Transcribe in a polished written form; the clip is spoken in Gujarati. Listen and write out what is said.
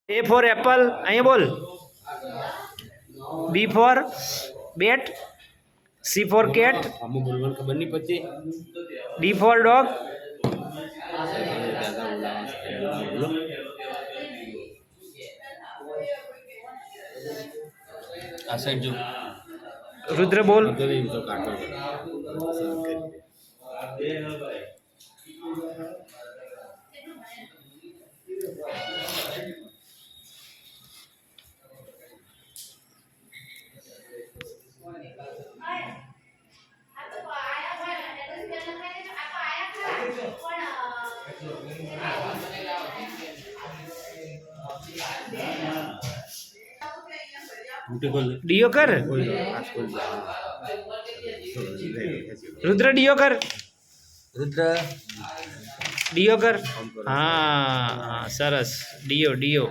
A for apple, અહીંયા બોલ. B for bat, C for cat, આમાં બોલવાનું ખબર નહીં પડતી. D for dog, બોલો. આ સાઈડ જો રુદ્ર બોલ. તો કાઢો. ડીઓ કર. રુદ્ર ડીઓ કર. રુદ્ર ડીઓ કર. હા સરસ. ડીઓ ડીઓ.